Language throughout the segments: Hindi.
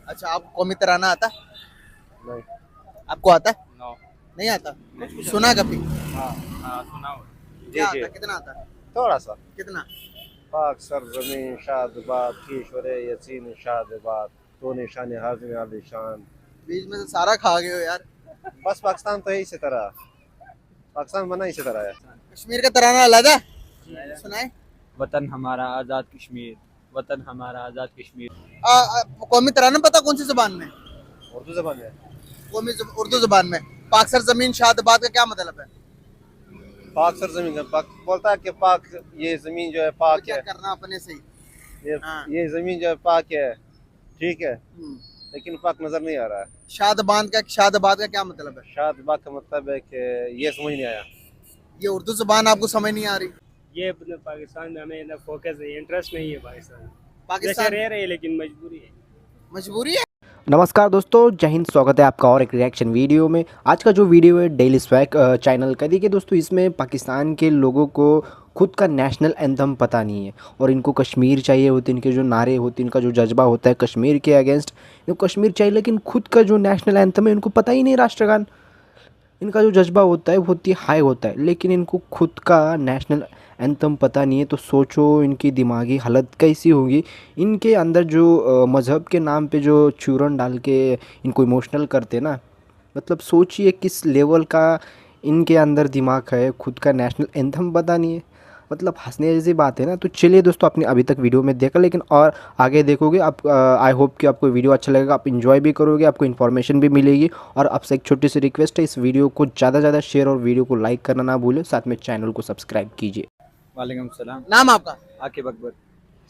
अच्छा, आपको कौमी तराना आता? नहीं। आपको आता? नो। नहीं आता? सुना कभी? हाँ हाँ सुना हुआ। क्या जी जी आता? कितना आता? थोड़ा सा। कितना? पाक सरजमीन शादबाद कीशोरे यसीन शादबाद तो निशान हाजिर आलिशान। बीच में से सारा खा गए हो यार। बस पाकिस्तान तो है इसी तरह, पाकिस्तान बना इसी तरह है। कश्मीर का तराना अलग है, सुनाए? वतन हमारा आज़ाद कश्मीर, वतन हमारा आज़ाद कश्मीर। कौमी तराना पता कौन सी जुबान में? उर्दू जबान है। उर्दू जुबान में। पाक सरजमीन शादबाद का क्या मतलब है? पाक सरजमीन का पाक बोलता है कि पाक ये जमीन जो है पाक क्या है। करना अपने से ही। ये हाँ। ये जमीन जो है पाक है, ठीक है, हम्म। लेकिन पाक नजर नहीं आ रहा है। शादबाद का क्या मतलब है? शादबाद का मतलब है कि ये समझ नहीं आया। ये उर्दू जुबान आपको समझ नहीं आ रही? ये अपने पाकिस्तान में हमें ना फोकस है, इंटरेस्ट नहीं है पाकिस्तान में। जैसे पाकिस्तान रह रहे हैं लेकिन मजबूरी है। मजबूरी है। नमस्कार दोस्तों, जय हिंद। स्वागत है आपका और एक रिएक्शन वीडियो में। आज का जो वीडियो है डेली स्वैग चैनल का। देखिए दोस्तों, इसमें पाकिस्तान के लोगों को खुद का नेशनल एंथम पता नहीं है और इनको कश्मीर चाहिए होते, इनके जो नारे होते, इनका जो जज्बा होता है कश्मीर के अगेंस्ट, इनको कश्मीर चाहिए, लेकिन खुद का जो नेशनल एंथम है इनको पता ही नहीं। राष्ट्रगान, इनका जो जज्बा होता है बहुत ही हाई होता है, लेकिन इनको खुद का नेशनल एंथम पता नहीं है। तो सोचो इनकी दिमागी हालत कैसी होगी। इनके अंदर जो मज़हब के नाम पे जो चूरन डाल के इनको इमोशनल करते ना, मतलब सोचिए किस लेवल का इनके अंदर दिमाग है। खुद का नेशनल एंथम पता नहीं है, मतलब हंसने जैसी बात है ना। तो चलिए दोस्तों, आपने अभी तक वीडियो में देखा, लेकिन और आगे देखोगे आप। आई होप कि आपको वीडियो अच्छा लगेगा, आप इन्जॉय भी करोगे, आपको इन्फॉर्मेशन भी मिलेगी। और आपसे एक छोटी सी रिक्वेस्ट है, इस वीडियो को ज़्यादा से ज़्यादा शेयर और वीडियो को लाइक करना ना भूलें, साथ में चैनल को सब्सक्राइब कीजिए। वालेकुम सलाम। नाम आपका? आकिब अकबर।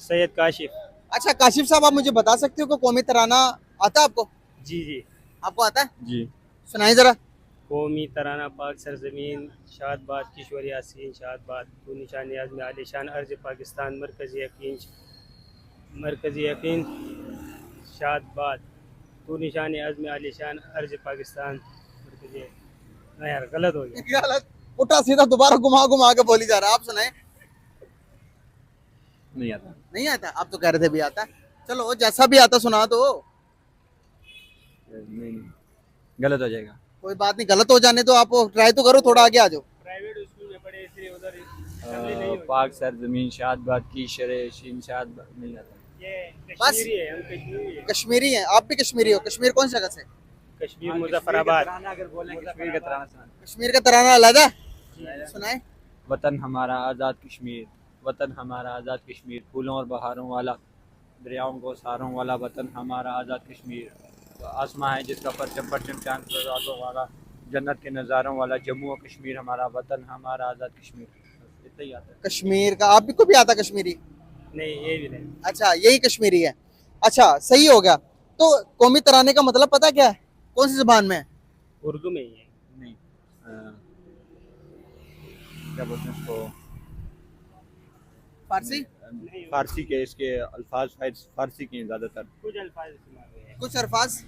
सैयद काशिफ। अच्छा काशिफ साहब, आप मुझे बता सकते हो कि कौमी तराना आता आपको? जी जी। आपको आता है? जी। सुनाइए जरा। कौमी तराना पाक सरजमीन शादबाद किशोर यासीन शादबाद तो निशान आज़म आलिशान अर्ज पाकिस्तान मरकज़ी यकीन शादबाद तो निशान आज़म आलिशान अर्ज पाकिस्तान मरकज़ी। नहीं यार, गलत हो गया। गलत। उठा सीधा दोबारा घुमा घुमा के बोली जा रहा है। आप सुनाए। नहीं आता। नहीं आता? आप तो कह रहे थे भी आता है। चलो जैसा भी आता सुना दो। नहीं, गलत हो जाएगा। कोई बात नहीं, गलत हो जाने तो आप ट्राई तो करो, थोड़ा आगे आ जाओ। प्राइवेट स्कूल में पढ़े इसलिए उधर असेंबली नहीं होती। पाक सरजमीन शादबाद की शरे शीन शादबाद नहीं आता। ये बस। कश्मीरी है, हम कश्मीरी है। कश्मीरी हैं आप भी? कश्मीरी हो? कश्मीर कौन सी जगह से? कश्मीर मुजफ्फराबाद। अगर बोलें कश्मीर का तराना सुना। कश्मीर का तराना अलग है, सुनाए? वतन हमारा आज़ाद कश्मीर, वतन हमारा आज़ाद कश्मीर, फूलों और बहारों वाला, दरियाओं को सहारों वाला वतन हमारा आज़ाद कश्मीर। तो आसमां है जिसका परचम परचम चांद रातों वाला, जन्नत के नज़ारों वाला, जम्मू और कश्मीर हमारा वतन हमारा आज़ाद कश्मीर। इतना ही आता है। कश्मीर का आप भी को भी आता कश्मीरी? नहीं, ये भी नहीं। अच्छा, यही कश्मीरी है। अच्छा, सही हो गया। तो कौमी तराने का मतलब पता क्या है? कौन सी जुबान में है? उर्दू में ही है। नहीं, क्या बोलते हैं उसको, फारसी? फारसी के इसके अल्फाज फारसी के हैं ज़्यादातर। कुछ अल्फाज इस्तेमाल हुए हैं। कुछ अल्फाज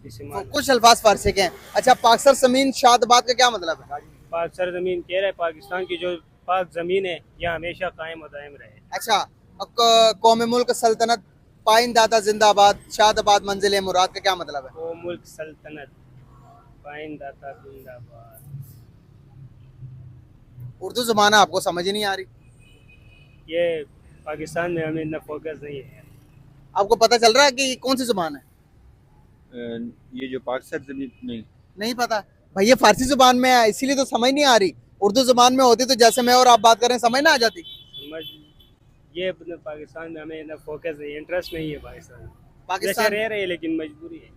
इस्तेमाल कुछ अल्फाज फारसी के हैं। अच्छा, पाकसर जमीन शादबाद का क्या मतलब है? पाक सरजमीन कह रहे हैं, पाकिस्तान की जो पाक ज़मीन है यह हमेशा कायम और दायम रहे। अच्छा, कौम मुल्क सल्तनत पाइंदाता जिंदाबाद शादाबाद मंजिल मुराद का क्या मतलब है? वो मुल्क सल्तनत पाइंदाता जिंदाबाद। उर्दू जुबान आपको समझ ही नहीं आ रही? ये पाकिस्तान में हमें इतना फोकस नहीं है। आपको पता चल रहा है कि कौन सी जुबान है? ये जो पाक सरजमीन नहीं। नहीं पता भाई, ये फारसी जुबान में है इसीलिए तो समझ नहीं आ रही। उर्दू जुबान में होती तो जैसे मैं और आप बात कर रहे हैं समझ ना आ जाती। समझ, ये अपने पाकिस्तान में हमें इतना फोकस नहीं, इंटरेस्ट नहीं है पाकिस्तान में। जैसे पाकिस्तान रह रहे हैं लेकिन मजबूरी है।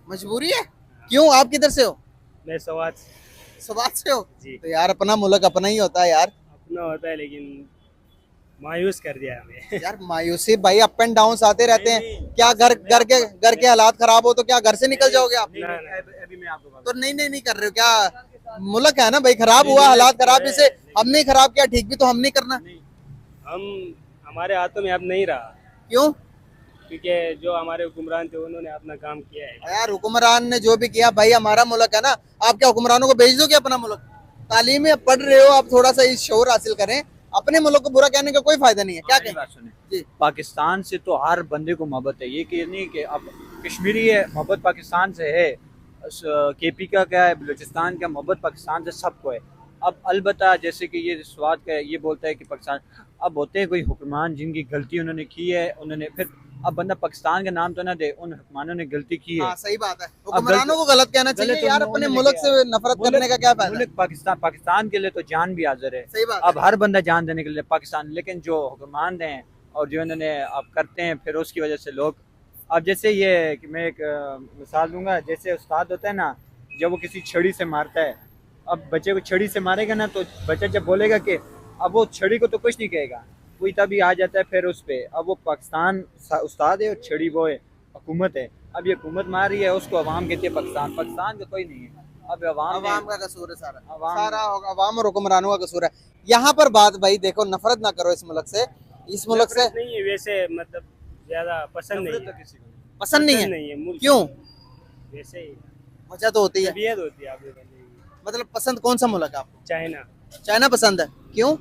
मजबूरी है? क्यों, आप किधर से हो? मैं सवाल सवात से हो? जी। तो यार अपना मुल्क अपना ही होता है यार। अपना होता है लेकिन मायूस कर दिया हमें। यार मायूसी भाई, अप एंड डाउन आते रहते हैं। क्या घर के हालात खराब हो तो क्या घर से निकल जाओगे आप? ना, ना। अभी मैं आपको तो नहीं कर रहे हो क्या? मुल्क है ना भाई, खराब हुआ, हालात खराब, इसे हमने खराब किया, ठीक भी तो हमने करना। हम हमारे हाथों में अब नहीं रहा, क्यों? क्योंकि जो हमारे हुक्मरान थे उन्होंने अपना काम किया है। यार हुक्मरान ने जो भी किया भाई, हमारा मुल्क है ना। आप क्या हुक्मरानों को भेज दोगे अपना मुल्क? तालीम में पढ़ रहे हो आप, थोड़ा सा इस शोर हासिल करें। अपने मुल्क को बुरा कहने का कोई फायदा नहीं है। क्या मेरी कहें? बात सुने। जी। पाकिस्तान से तो हर बंदे को मोहब्बत है, ये कि नहीं कि अब कश्मीरी है, मोहब्बत पाकिस्तान से है, केपी का क्या है, बलूचिस्तान का मोहब्बत पाकिस्तान से सबको है। अब अलबत्ता जैसे कि ये स्वाद का ये बोलता है कि पाकिस्तान, अब होते हैं कोई हुक्मरान जिनकी गलती उन्होंने की है, उन्होंने फिर अब बंदा पाकिस्तान का नाम तो ना दे, उन हुक्मरानों ने गलती की है। हाँ सही बात है, हुक्मरानों को गलत कहना चाहिए गलत यार, उन्होंने अपने किया। मुल्क से नफरत करने का क्या फायदा। मुल्क पाकिस्तान के लिए तो जान भी हाजिर है। सही बात अब हर बंदा जान देने के लिए पाकिस्तान, लेकिन जो हुक्मरान हैं और जो इन्होंने अब करते हैं, फिर उसकी वजह से लोग, अब जैसे ये कि मैं एक मिसाल दूंगा, जैसे उस्ताद होता है ना, जब वो किसी छड़ी से मारता है, अब बच्चे को छड़ी से मारेगा ना, तो बच्चा जब बोलेगा कि, अब वो छड़ी को तो कुछ नहीं कहेगा, वही तभी आ जाता है फिर उस पे। अब वो पाकिस्तान उस्ताद है और छड़ी वो है, हुकूमत है। अब ये हुकूमत मार रही है, उसको अवाम कहती है पाकिस्तान, पाकिस्तान का कोई नहीं है। अब अवाम का कसूर है सारा, अवाम- सारा अवाम और हुक्मरानों का कसूर है। यहाँ पर बात भाई देखो, नफरत ना करो इस मुल्क से, इस मुल्क से नफरत नहीं है वैसे, मतलब ज्यादा पसंद नहीं तो है। किसी को नहीं। पसंद नहीं है। नहीं है मुल्क, क्यों? वैसे ही वजह तो होती है, तबीयत होती है आपको। मतलब पसंद कौन सा मुल्क है आपको? चाइना, चाइना पसंद है, क्यों?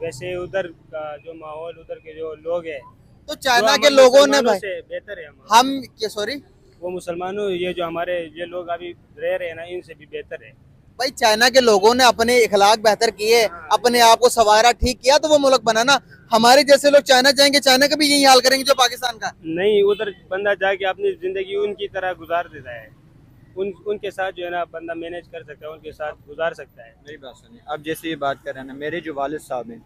वैसे उधर का जो माहौल, उधर के जो लोग हैं, तो चाइना जो के हम लोगों ने मुसलमानों भाई, से बेहतर है हमारे। हम क्या, सॉरी वो मुसलमानों, ये जो हमारे ये लोग अभी रह रहे हैं ना, इनसे भी बेहतर है। भाई, चाइना के लोगों ने अपने इखलाक बेहतर किए, अपने आप को सवारा ठीक किया, तो वो मुल्क बना ना। हमारे जैसे लोग चाइना जाएंगे, चाइना का भी यही हाल करेंगे जो पाकिस्तान का। नहीं, उधर बंदा जाके अपनी जिंदगी उनकी तरह गुजार देता है, उनके साथ जो है ना बंदा मैनेज कर सकता है, उनके साथ गुजार सकता है। मेरी बात सुनिए, अब जैसे ये बात कर रहे हैं ना, मेरे जो वालिद साहब हैं,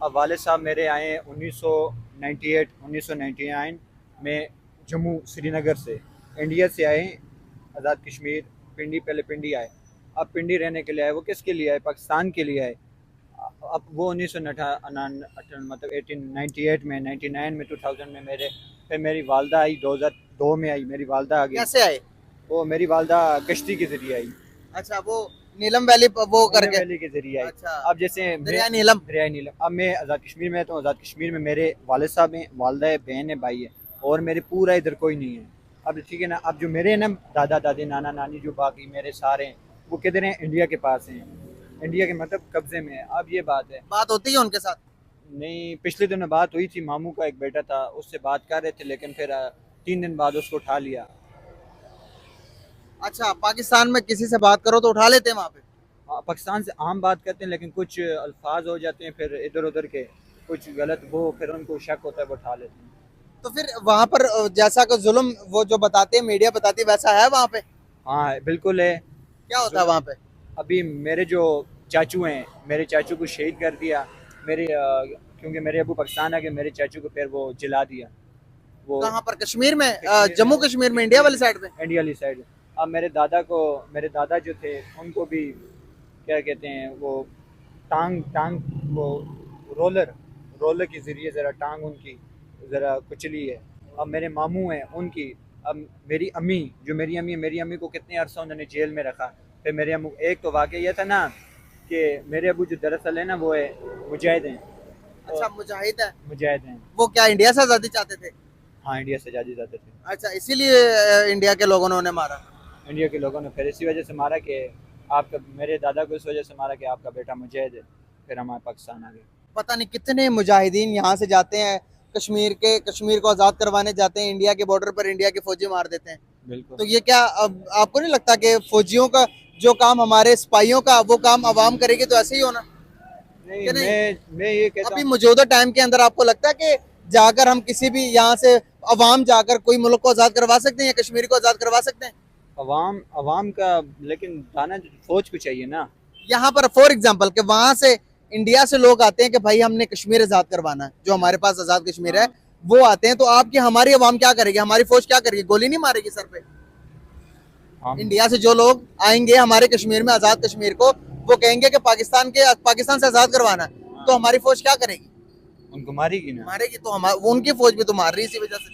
अब वालिद साहब मेरे आए 1998 1999 में जम्मू श्रीनगर से, इंडिया से आए, आज़ाद कश्मीर, पिंडी, पहले पिंडी आए, अब पिंडी रहने के लिए आए। वो किसके लिए आए? पाकिस्तान के लिए आए। अब वो 1998 मतलब 1898 में, 99 में, 2000 में मेरे, फिर मेरी वालदा आई, 2002 में आई मेरी वालदा आ गई। कैसे आए? वो मेरी वालदा कश्ती के जरिए आई, अच्छा, वो नीलम वैली वो करके। वैली के जरिए आई। अच्छा, अब जैसे दरिया नीलम। दरिया नीलम, अब मैं आज़ाद कश्मीर में रहता हूँ, आज़ाद कश्मीर में मेरे वालिद साहब हैं, वालदा है, बहन है, भाई है, और मेरे पूरा इधर कोई नहीं है। अब ठीक है ना, अब जो मेरे हैं ना दादा दादी, नाना नानी, जो बाकी मेरे सारे हैं, वो किधर हैं? इंडिया के पास हैं, इंडिया के मतलब कब्जे में है। अब ये बात है, बात होती है उनके साथ? नहीं, पिछले दिनों बात हुई थी, मामू का एक बेटा था, उससे बात कर रहे थे, लेकिन फिर 3 दिन बाद उसको उठा लिया। अच्छा, पाकिस्तान में किसी से बात करो तो उठा लेते हैं वहाँ पे? पाकिस्तान से आम बात करते हैं, लेकिन कुछ अल्फाज हो जाते हैं फिर इधर उधर के, कुछ गलत, वो फिर उनको शक होता है, वो उठा लेते हैं। तो फिर वहाँ पर जैसा कि जुल्म वो जो बताते हैं, मीडिया बताती है, वैसा है वहाँ पे? हाँ बिल्कुल है। क्या होता है वहाँ पे? अभी मेरे जो चाचू हैं, मेरे चाचू को शहीद कर दिया, मेरे क्योंकि मेरे अबू पाकिस्तान आ गए, मेरे चाचू को फिर वो जला दिया। वो कहाँ पर? कश्मीर में? कश्मीर जम्मू कश्मीर में, इंडिया वाली साइड पे? इंडिया वाली साइड। अब मेरे दादा जो थे, उनको भी क्या कहते हैं, वो टांग वो रोलर के ज़रिए ज़रा टांग उनकी ज़रा कुचली है। अब मेरे मामू हैं उनकी, अब मेरी अम्मी है, मेरी अम्मी को कितने अरसा उन्होंने जेल में रखा। फिर मेरे अम्मू, एक तो वाक़या यह था ना कि मेरे अबू जो दरअसल है ना, वो है मुजाहिद हैं। अच्छा, मुजाहिद है। मुजाहिद हैं, वो क्या इंडिया से आज़ादी चाहते थे? हाँ, इंडिया से आज़ादी चाहते थे। अच्छा, इसीलिए इंडिया के लोगों ने उन्हें मारा? इंडिया के लोगों ने फिर इसी वजह से मारा कि आपका, मेरे दादा को इस वजह से मारा कि आपका बेटा मुजाहिद है, फिर हमारे पाकिस्तान आ गए। पता नहीं कितने मुजाहिदीन यहाँ से जाते हैं, कश्मीर को आज़ाद करवाने जाते हैं, इंडिया के बॉर्डर पर इंडिया के फौजी मार देते हैं। बिल्कुल। तो ये क्या, अब आपको नहीं लगता कि फौजियों का जो काम, हमारे सिपाहियों का, वो काम अवाम करेगी तो ऐसे ही होना? नहीं, कि नहीं? मैं ये कहता अभी हूँ, मौजूदा टाइम के अंदर आपको लगता है कि जाकर हम किसी भी यहाँ से अवाम जाकर कोई मुल्क को आज़ाद करवा सकते हैं या कश्मीर को आज़ाद करवा सकते हैं? अवाम का, लेकिन दाना फौज को चाहिए ना। यहाँ पर फॉर एग्जाम्पल कि वहाँ से इंडिया से लोग आते हैं कि भाई हमने कश्मीर आज़ाद करवाना है, जो हमारे पास आज़ाद कश्मीर है, वो आते हैं, तो आपकी हमारी अवाम क्या करेगी? हमारी फौज क्या करेगी? गोली नहीं मारेगी सर पे? हम इंडिया से जो लोग आएंगे हमारे कश्मीर में, आज़ाद कश्मीर को, वो कहेंगे कि पाकिस्तान से आज़ाद करवाना है, तो हमारी फौज क्या करेगी? उनको मारेगी ना। मारेगी। तो वो उनकी फौज भी तो मार रही है इसी वजह से।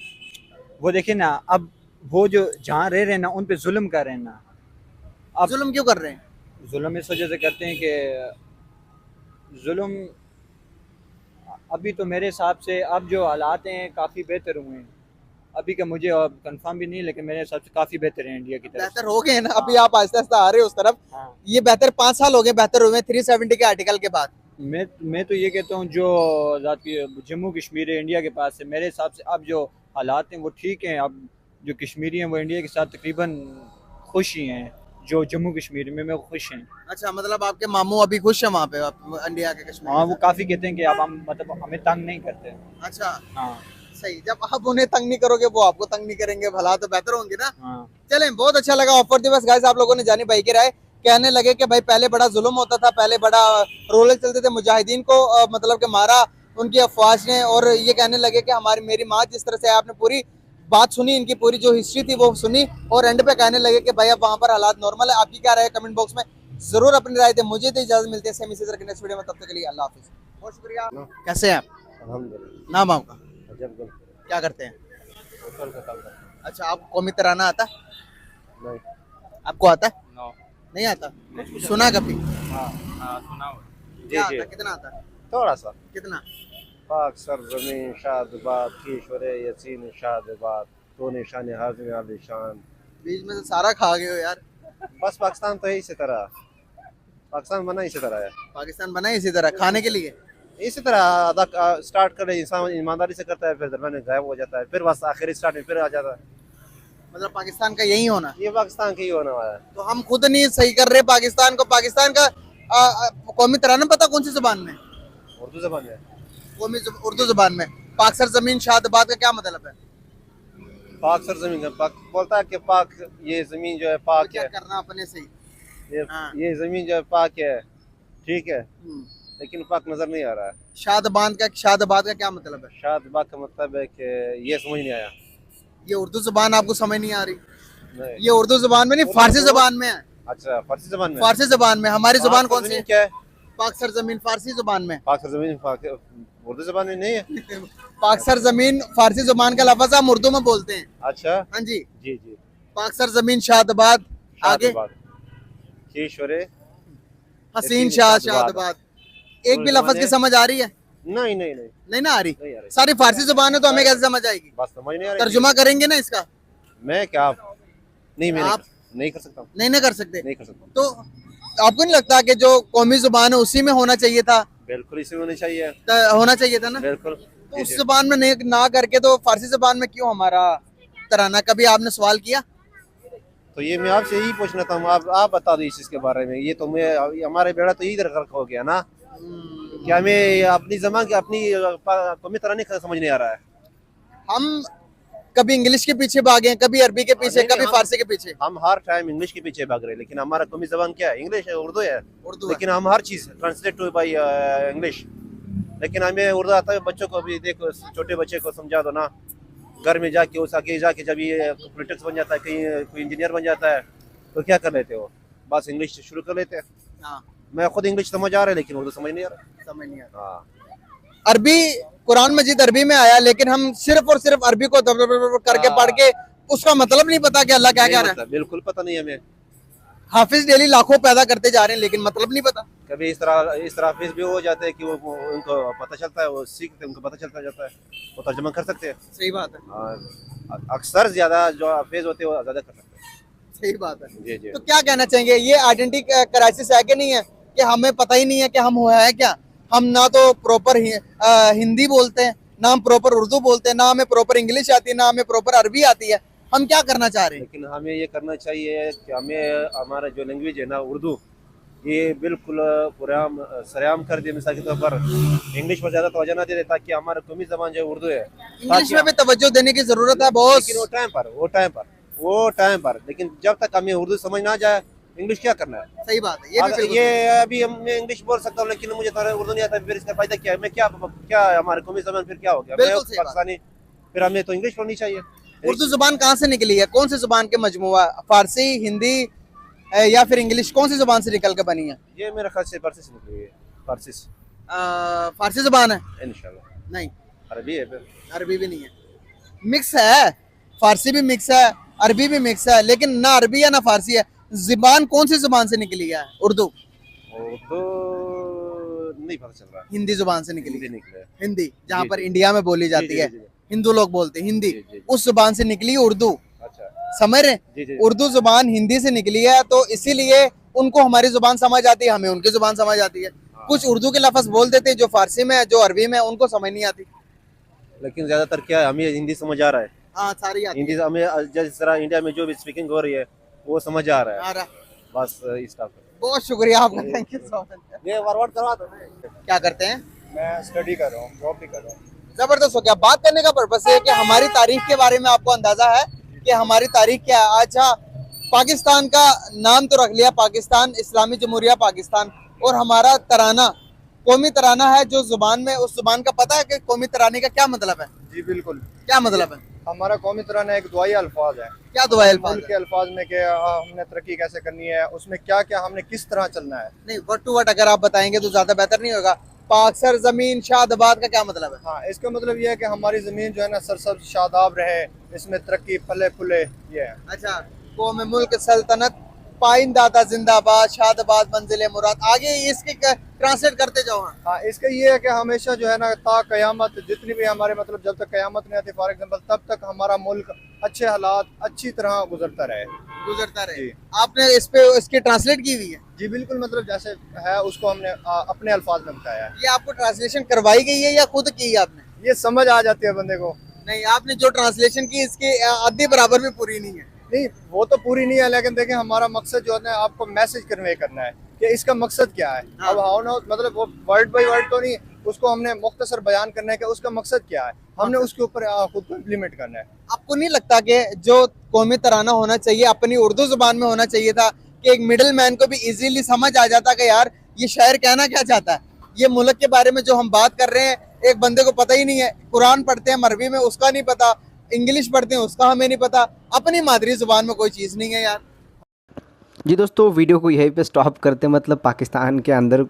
वो देखे ना, अब वो जो जहाँ रह रहे हैं ना, उन पे जुल्म कर रहे हैं ना। अब जुल्म क्यों कर रहे हैं? जुल्म इस वजह से करते हैं कि जुल्म, अभी तो मेरे हिसाब से अब जो हालात हैं काफ़ी बेहतर हुए हैं। अभी का मुझे कंफर्म भी नहीं, लेकिन मेरे हिसाब से काफ़ी बेहतर है इंडिया की तरफ बेहतर हो गए ना, अभी आप आहिस्ता आहिस्ता आ रहे हो उस तरफ। हाँ। ये बेहतर 5 साल हो गए बेहतर हुए 370 के आर्टिकल के बाद। मैं तो ये कहता हूँ, जो जम्मू कश्मीर है इंडिया के पास है, मेरे हिसाब से अब जो हालात हैं वो ठीक हैं। अब जो कश्मीरी हैं वो इंडिया के साथ तकरीबन खुश ही हैं। जो जम्मू कश्मीर में वो खुश हैं। अच्छा, मतलब आपके मामू अभी खुश है वहाँ पे इंडिया के कश्मीर हाँ, में? वो काफ़ी कहते हैं कि अब हम मतलब हमें तंग नहीं करते। अच्छा, हाँ सही। जब आप उन्हें तंग नहीं करोगे वो आपको तंग नहीं करेंगे, भला तो बेहतर होंगे ना। हाँ चलें, बहुत अच्छा लगा ऑफर दिवस गाइस। आप लोगों ने जानी भाई की राय कहने लगे कि भाई पहले बड़ा जुल्म होता था, पहले बड़ा रोले चलते थे, मुजाहिदीन को मतलब कि मारा उनकी अफवाज ने, और ये कहने लगे कि हमारी मेरी माँ जिस तरह से आपने पूरी बात सुनी, इनकी पूरी जो हिस्ट्री थी वो सुनी, और एंड पे कहने लगे कि भाई अब वहाँ पर हालात नॉर्मल है। आपकी क्या राय है कमेंट बॉक्स में जरूर अपनी राय दें। मुझे तो इजाजत मिलती है सेम इसी तरह के नेक्स्ट वीडियो में, तब तक के लिए अल्लाह हाफिज। बहुत शुक्रिया। कैसे हैं आप? अल्हम्दुलिल्लाह। नाम आपका? अजब गुल क्या करते हैं? होटल का काम करता अच्छा, आप कौमी तराना आता है? हूं। नहीं। आपको आता है? नो नहीं आता? सुना कभी? हाँ सुना हुआ। क्या जी। आता? कितना आता है? थोड़ा सा। कितना? पाक सर जमीन शादबाद कीशोर यसीन शादबाद तो निशान हाजिर आली शान। बीच में से सारा खा गए हो यार। बस पाकिस्तान तो है इसी तरह, पाकिस्तान बना इसी तरह है। पाकिस्तान बना है इसी तरह खाने के लिए। इसी तरह आधा स्टार्ट करे इंसान ईमानदारी से करता है, फिर दरमियान में गायब हो जाता है, फिर बस आखिरी स्टार्ट में फिर आ जाता है। मतलब पाकिस्तान का यही होना। ये पाकिस्तान का ही होने वाला है। तो हम खुद नहीं सही कर रहे पाकिस्तान को। पाकिस्तान का कौमी तराना पता कौन सी जुबान में? उर्दू जबान में उर्दू जुबान में। पाक सर जमीन शादबाद का क्या मतलब है? पाक सर जमीन पाक बोलता है कि पाक ये जमीन जो है पाक क्या है, करना अपने से ही। हाँ। ये जमीन जो है पाक है, ठीक है, हम्म। लेकिन पाक नजर नहीं आ रहा है। शादबाद का क्या मतलब है? शादबाद का मतलब है कि ये समझ नहीं आया। ये उर्दू जुबान आपको समझ नहीं आ रही? नहीं। ये उर्दू जुबान में नहीं, फारसी जुबान में है। अच्छा, फारसी जबान में। फारसी जुबान में। हमारी जुबान पाक कौन सर सी है? जमीन क्या है? पाक सर जमीन फारसी जुबान में। पाक सर जमीन उर्दू जबान में नहीं है। पाक सर जमीन फारसी जुबान का लफ्ज हम उर्दू में बोलते हैं। अच्छा, हाँ जी। जी जी। पाक सर जमीन शादबाद। आगे शादबाद कीशोर हसीन शादबाद। शादबाद। एक भी उर्दू लफ्ज माने? की समझ आ रही है? नहीं नहीं नहीं नहीं ना आ रही। नहीं आ रही। सारी फारसी जुबान है तो हमें कैसे समझ आएगी? बस समझ नहीं आ रही। तर्जुमा करेंगे ना इसका? मैं क्या नहीं, मैं आप नहीं कर सकता हूँ। नहीं ना कर सकते। नहीं कर सकता हूँ। तो आपको नहीं लगता कि जो कौमी जुबान है उसी में होना चाहिए था? बिल्कुल इसी में होनी चाहिए। होना चाहिए था ना? बिल्कुल। तो जी, उस जी। जुबान में नहीं ना करके तो फारसी जुबान में क्यों हमारा तराना? कभी आपने सवाल किया? तो ये मैं आपसे यही पूछना था, आप बता दो इस चीज के बारे में। ये तो मैं हमारे बेड़ा तो इधर गर्क हो गया ना, कि हमें अपनी जबान की अपनी कौमी तराने का समझ नहीं आ रहा है। हम कभी इंग्लिश के पीछे भागे हैं, कभी अरबी के पीछे, नहीं, कभी हम- फारसी के पीछे। हम हर टाइम इंग्लिश के पीछे भाग रहे हैं, लेकिन हमारा कौमी जबान क्या है? इंग्लिश है, उर्दू है। उर्दू है। लेकिन हम हर चीज ट्रांसलेट टू बाई इंग्लिश, लेकिन हमें उर्दू आता है। बच्चों को भी देखो, छोटे बच्चे को समझा दो ना, घर में जाके उस आगे जाके जब ये पॉलिटिक्स बन जाता है, कहीं कोई इंजीनियर बन जाता है, तो क्या कर लेते हो? बस इंग्लिश शुरू कर लेते हैं। हाँ, मैं खुद इंग्लिश समझ आ रहा है, लेकिन उर्दू समझ नहीं आ रहा। समझ नहीं आता। हाँ, अरबी कुरान मजीद अरबी में आया, लेकिन हम सिर्फ और सिर्फ अरबी को दब दब दब करके हाँ। पढ़ के उसका मतलब नहीं पता कि अल्लाह क्या नहीं कह रहा है। मतलब बिल्कुल पता नहीं हमें। हाफिज डेली लाखों पैदा करते जा रहे हैं, लेकिन मतलब नहीं पता। कभी इस तरह फेस भी हो जाते हैं कि वो उनको पता चलता है, वो सीखते हैं, उनको पता चलता जाता है, वो तर्जुमा कर सकते हैं। सही बात है। और अक्सर ज्यादा जो फेज होते हैं वो ज्यादा कर सकते हैं। सही बात है। जी जी। तो क्या कहना चाहेंगे, ये आइडेंटिटी क्राइसिस है कि नहीं है, कि हमें पता ही नहीं है कि हम है क्या? हम ना तो प्रॉपर हिंदी बोलते हैं, ना हम प्रॉपर उर्दू बोलते हैं, ना हमें प्रॉपर इंग्लिश आती है, ना हमें प्रॉपर अरबी आती है। हम क्या करना चाह रहे हैं? लेकिन हमें ये करना चाहिए कि हमें हमारा जो लैंग्वेज है ना उर्दू, ये बिल्कुल पूरा सरेआम कर दिए। मिसाल के तौर पर इंग्लिश पर ज्यादा तवज्जो ना दे, ताकि हमारा कौमी जबान जो उर्दू है, इंग्लिश में भी तवज्जो देने की जरूरत है बहुत। लेकिन वो टाइम पर लेकिन जब तक हमें उर्दू समझ ना जाए, इंग्लिश क्या करना है? सही बात है। ये भी अगर बिल्कुल ये सही। अभी मैं इंग्लिश बोल सकता हूँ, लेकिन मुझे थोड़ा उर्दू नहीं आता, फिर इसका फायदा क्या है? मैं क्या हमारे कौमी जबान फिर क्या हो गया? बिल्कुल मैं सही बात। पाकिस्तानी, फिर हमें तो इंग्लिश पढ़नी चाहिए। उर्दू जुबान कहाँ से निकली है? कौन सी जुबान के मजमुआ? फारसी, हिंदी या फिर इंग्लिश? कौन सी जुबान से निकल के बनी है? ये मेरे ख्याल से फारसी से निकली है। फारसी से फारसी जुबान है? इंशाल्लाह। नहीं, अरबी है फिर। अरबी भी नहीं है। मिक्स है, फारसी भी मिक्स है, अरबी भी मिक्स है, लेकिन ना अरबी है ना फारसी है। जुबान कौन सी जुबान से निकली है? उर्दू। उर्दू नहीं पता चल रहा। हिंदी जुबान से निकली हिंदी है। निकले। हिंदी, जहाँ जी, पर जी। इंडिया में बोली जाती जी, जी, है, जी, जी। हिंदू लोग बोलते हैं हिंदी, जी, जी, जी। उस जुबान से निकली उर्दू। अच्छा। समझ रहे? जी जी। उर्दू जुबान हिंदी से निकली है, तो इसीलिए उनको हमारी जुबान समझ आती है, हमें उनकी जुबान समझ आती है। कुछ उर्दू के लफ्ज बोल देते हैं जो फारसी में है, जो अरबी में है, उनको समझ नहीं आती। लेकिन ज्यादातर क्या है, हमें हिंदी समझ आ रहा है, हाँ सारी आती हिंदी हमें जिस तरह इंडिया में जो भी स्पीकिंग हो रही है वो समझ आ रहा है। आ रहा। बस इस टाइप का। बहुत शुक्रिया आपका, थैंक यू सो मच। ये फॉरवर्ड करवा दो। क्या करते हैं? मैं स्टडी कर रहा हूँ, जॉब भी कर रहा हूँ। जबरदस्त हो गया। बात करने का पर्पस है कि हमारी तारीख के बारे में आपको अंदाजा है कि हमारी तारीख क्या है। अच्छा, पाकिस्तान का नाम तो रख लिया, पाकिस्तान इस्लामी जमहूरिया पाकिस्तान, और हमारा तराना कौमी तराना है जो जुबान में, उस जुबान का पता है कि कौमी तराने का क्या मतलब है? जी बिल्कुल। क्या मतलब है? हमारा कौमी तराना एक दुआई अल्फाज है। क्या दुआ अल्फाज मुल्क के अल्फाज में कि हमने तरक्की कैसे करनी है, उसमें क्या क्या हमने किस तरह चलना है। नहीं, वर्ड टू वर्ड अगर आप बताएंगे तो ज्यादा बेहतर नहीं होगा। पाक सर जमीन शादाबाद का क्या मतलब है? हाँ, इसका मतलब ये है कि हमारी ज़मीन जो है ना सरसब्ज शादाब रहे, इसमें तरक्की फले फूले, ये है। अच्छा, कौम मुल्क सल्तनत पाइंदाता जिंदाबाद शादाबाद मंजिल मुराद। आगे इसके ट्रांसलेट करते जाओ। हाँ, इसका ये है कि हमेशा जो है ना ता क़यामत, जितनी भी हमारे मतलब जब तक क़यामत नहीं आती फॉर एग्जाम्पल, तब तक हमारा मुल्क अच्छे हालात अच्छी तरह गुजरता रहे। गुजरता रहे। जी। आपने इस पे इसकी ट्रांसलेट की हुई है? जी बिल्कुल, मतलब जैसे है उसको हमने अपने अल्फाज में बताया है। ये आपको ट्रांसलेशन करवाई गई है या खुद की है आपने? ये समझ आ जाती है बंदे को। नहीं, आपने जो ट्रांसलेशन की इसकी आधी बराबर भी पूरी नहीं है। नहीं, वो तो पूरी नहीं है, लेकिन देखें हमारा मकसद जो है ना आपको मैसेज कन्वे करना है कि इसका मकसद क्या है। हाँ। अब हाउ ना, मतलब वो वर्ड बाय वर्ड तो नहीं, उसको हमने मुख्तसर बयान करना है कि उसका मकसद क्या है, हमने उसके ऊपर खुद को इम्प्लीमेंट करना है। आपको नहीं लगता कि जो कौमी तराना होना चाहिए अपनी उर्दू जुबान में होना चाहिए था, कि एक मिडिल मैन को भी इजीली समझ आ जाता कि यार ये शायर कहना क्या चाहता है? ये मुल्क के बारे में जो हम बात कर रहे हैं, एक बंदे को पता ही नहीं है। कुरान पढ़ते हैं मरवी में, उसका नहीं पता। इंग्लिश पढ़ते हैं, उसका हमें नहीं पता। अपनी मादरी जुबान में कोई चीज़ नहीं है यार। जी दोस्तों, वीडियो को यहीं पे स्टॉप करते, मतलब पाकिस्तान के अंदर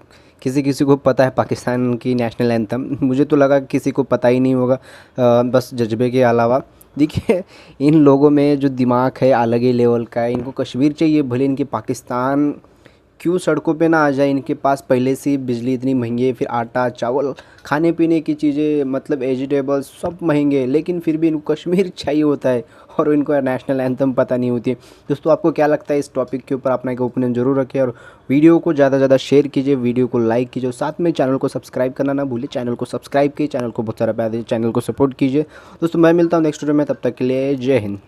किसी किसी को पता है पाकिस्तान की नेशनल एंथम, मुझे तो लगा किसी को पता ही नहीं होगा, बस जज्बे के अलावा। देखिए, इन लोगों में जो दिमाग है अलग ही लेवल का है। इनको कश्मीर चाहिए, भले इनके पाकिस्तान क्यों सड़कों पे ना आ जाए। इनके पास पहले से ही बिजली इतनी महंगी है, फिर आटा चावल खाने पीने की चीज़ें मतलब वेजिटेबल्स सब महंगे, लेकिन फिर भी इनको कश्मीर चाहिए होता है और इनको नेशनल एंथम पता नहीं होती है। दोस्तों, आपको क्या लगता है इस टॉपिक के ऊपर? अपना एक ओपिनियन ज़रूर रखें और वीडियो को ज़्यादा से ज़्यादा शेयर कीजिए, वीडियो को लाइक कीजिए और साथ में चैनल को सब्सक्राइब करना ना भूलिए। चैनल को सब्सक्राइब कीजिए, चैनल को बहुत सारा प्यार दीजिए, चैनल को सपोर्ट कीजिए। दोस्तों, मैं मिलता हूँ नेक्स्ट वीडियो में, तब तक के लिए जय हिंद।